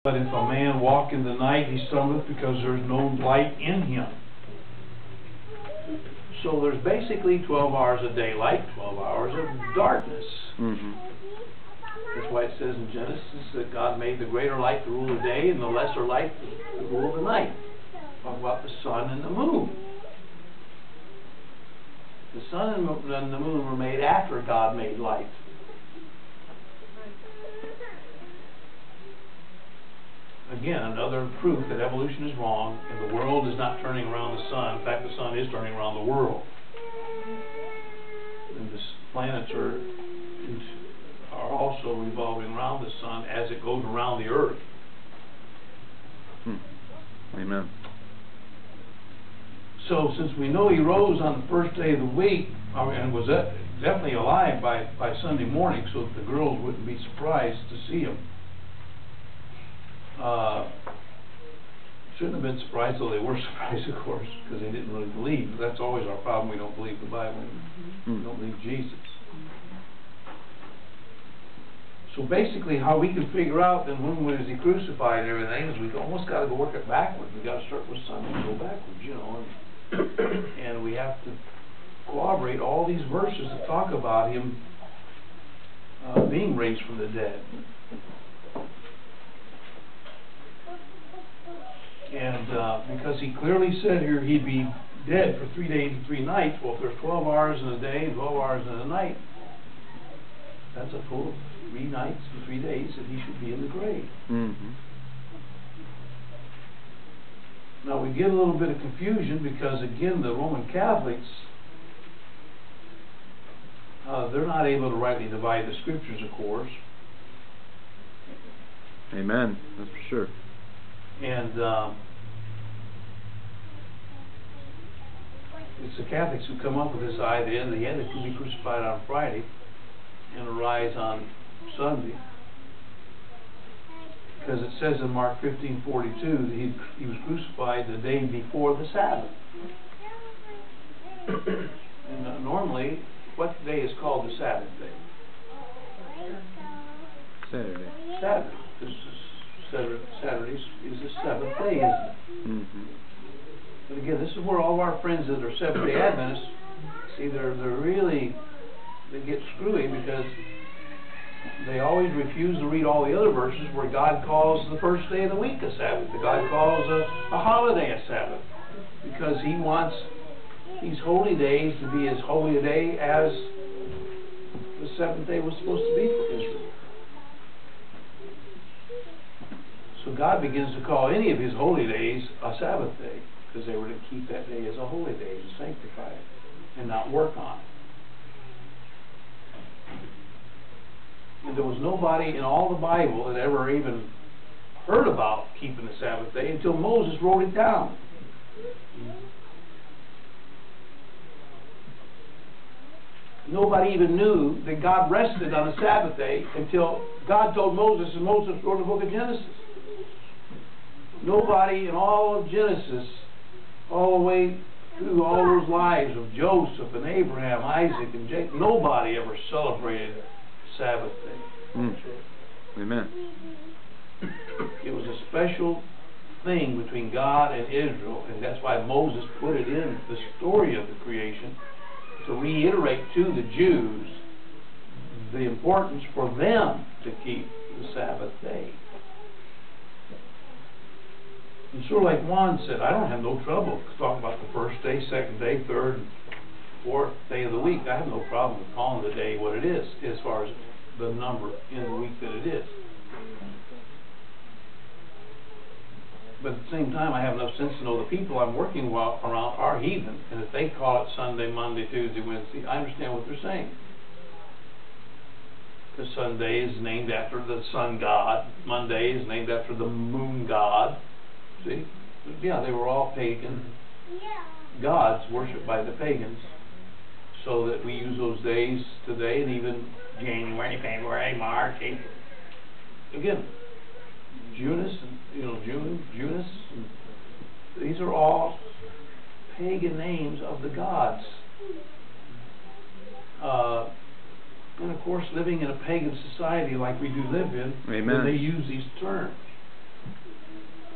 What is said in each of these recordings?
But if a man walk in the night, he stumbleth because there's no light in him. So there's basically 12 hours of daylight, 12 hours of darkness. That's why it says in Genesis that God made the greater light to rule the day and the lesser light to rule the night. Talk about the sun and the moon. The sun and the moon were made after God made light. Again, another proof that evolution is wrong and the world is not turning around the sun. In fact, the sun is turning around the world. And the planets are also revolving around the sun as it goes around the earth. Amen. So, since we know he rose on the first day of the week, and was definitely alive by Sunday morning, so that the girls wouldn't be surprised to see him. Shouldn't have been surprised, though they were surprised, of course, because they didn't really believe. That's always our problem. We don't believe the Bible. We don't believe Jesus. So basically, how we can figure out then when was he crucified and everything is we almost got to go work it backwards. We got to start with Sunday and go backwards, you know. And we have to corroborate all these verses that talk about him being raised from the dead. And because he clearly said here he'd be dead for 3 days and 3 nights. Well, if there's 12 hours in a day and 12 hours in a night, that's a total of 3 nights and 3 days that he should be in the grave. Now we get a little bit of confusion because, again, the Roman Catholics, they're not able to rightly divide the scriptures, of course. Amen. That's for sure. And it's the Catholics who come up with this idea that he had to be crucified on Friday and arise on Sunday. Because it says in Mark 15:42 that he was crucified the day before the Sabbath. And normally, what day is called the Sabbath day? Saturday. Saturday. Saturday is the 7th day, isn't it? But again, this is where all of our friends that are Seventh-day Adventists, see, they get screwy because they always refuse to read all the other verses where God calls the first day of the week a Sabbath. God calls a holiday a Sabbath because he wants these holy days to be as holy a day as the 7th day was supposed to be for Israel. So God begins to call any of his holy days a Sabbath day because they were to keep that day as a holy day, to sanctify it and not work on it. And there was nobody in all the Bible that ever even heard about keeping the Sabbath day until Moses wrote it down. Nobody even knew that God rested on a Sabbath day until God told Moses, and Moses wrote the book of Genesis. Nobody in all of Genesis, all the way through all those lives of Joseph and Abraham, Isaac and Jacob, nobody ever celebrated Sabbath day. Amen. It was a special thing between God and Israel, and that's why Moses put it in the story of the creation to reiterate to the Jews the importance for them to keep the Sabbath day. And sort of like Juan said, I don't have no trouble talking about the first day, second day, third, and fourth day of the week. I have no problem with calling the day what it is, as far as the number in the week that it is. But at the same time, I have enough sense to know the people I'm working around are heathen, and if they call it Sunday, Monday, Tuesday, Wednesday, I understand what they're saying. Because Sunday is named after the sun god, Monday is named after the moon god. See? Yeah, they were all pagan gods worshipped by the pagans. So that we use those days today, and even January, February, March, April. Again, Junus, Junus. These are all pagan names of the gods. And of course, living in a pagan society like we do live in, Amen. they use these terms.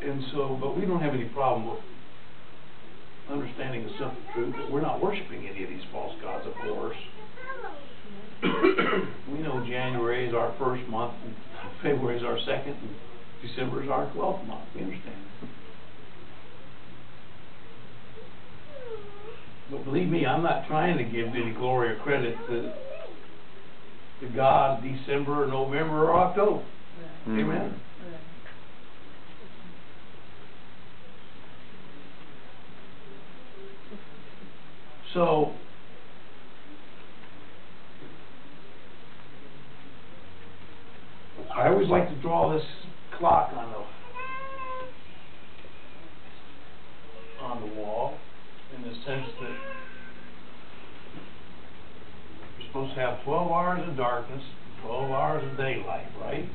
And so, but we don't have any problem with understanding the simple truth that we're not worshiping any of these false gods, of course. We know January is our first month, and February is our second, and December is our 12th month. We understand. But believe me, I'm not trying to give any glory or credit to God, December, November, or October. Mm-hmm. Amen. So, I always like to draw this clock on the wall, in the sense that we're supposed to have 12 hours of darkness, 12 hours of daylight, right?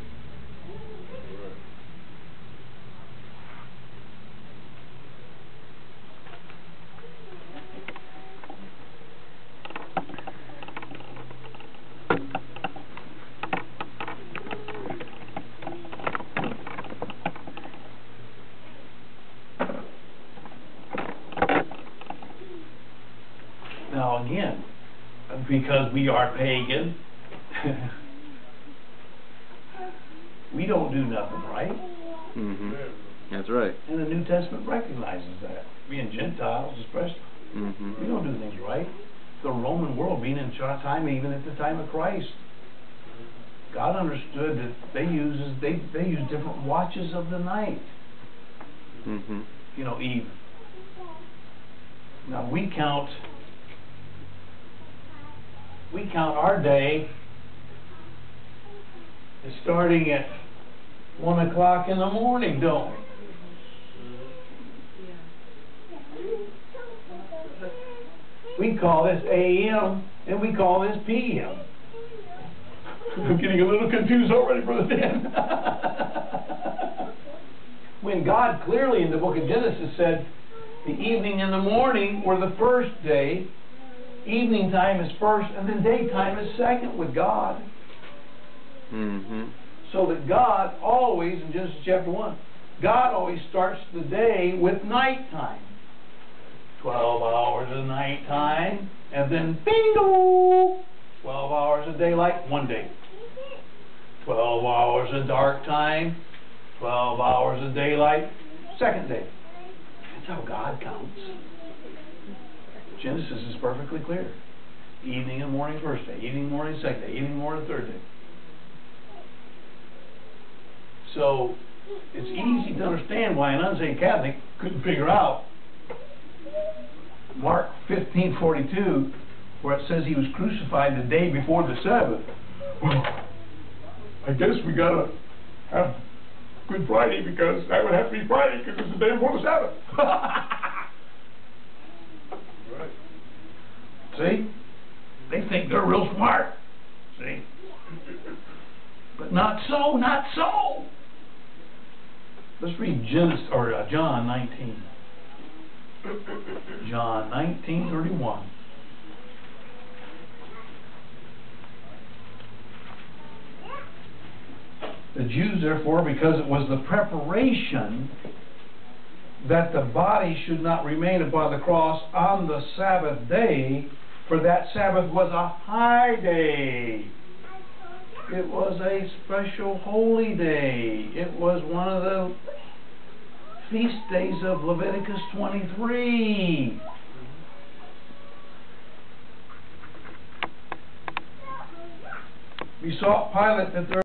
Now again, because we are pagan, we don't do nothing right. Mm-hmm. That's right. And the New Testament recognizes that. Being Gentiles, especially, Mm-hmm. we don't do things right. The Roman world, being in time, even at the time of Christ, God understood that they use different watches of the night. Mm-hmm. You know, even. Now we count our day as starting at 1 o'clock in the morning, don't we? We call this AM and we call this PM. I'm getting a little confused already, Brother Dan. When God clearly in the book of Genesis said the evening and the morning were the first day, evening time is first, and then daytime is second with God. Mm-hmm. So that God always, in Genesis chapter 1, God always starts the day with nighttime. 12 hours of nighttime, and then bingo! 12 hours of daylight, one day. 12 hours of dark time, 12 hours of daylight, second day. That's how God counts. Genesis is perfectly clear. Evening and morning first day, evening, morning second day, evening, morning third day. So, it's easy to understand why an unsaved Catholic couldn't figure out Mark 15:42, where it says he was crucified the day before the Sabbath. Well, I guess we gotta have Good Friday, because that would have to be Friday, because it's the day before the Sabbath. Right. See? They think they're real smart. See? But not so, not so. Let's read John 19. John 19:31. The Jews, therefore, because it was the preparation that the body should not remain upon the cross on the Sabbath day, for that Sabbath was a high day. It was a special holy day. It was one of the feast days of Leviticus 23. Besought Pilate that there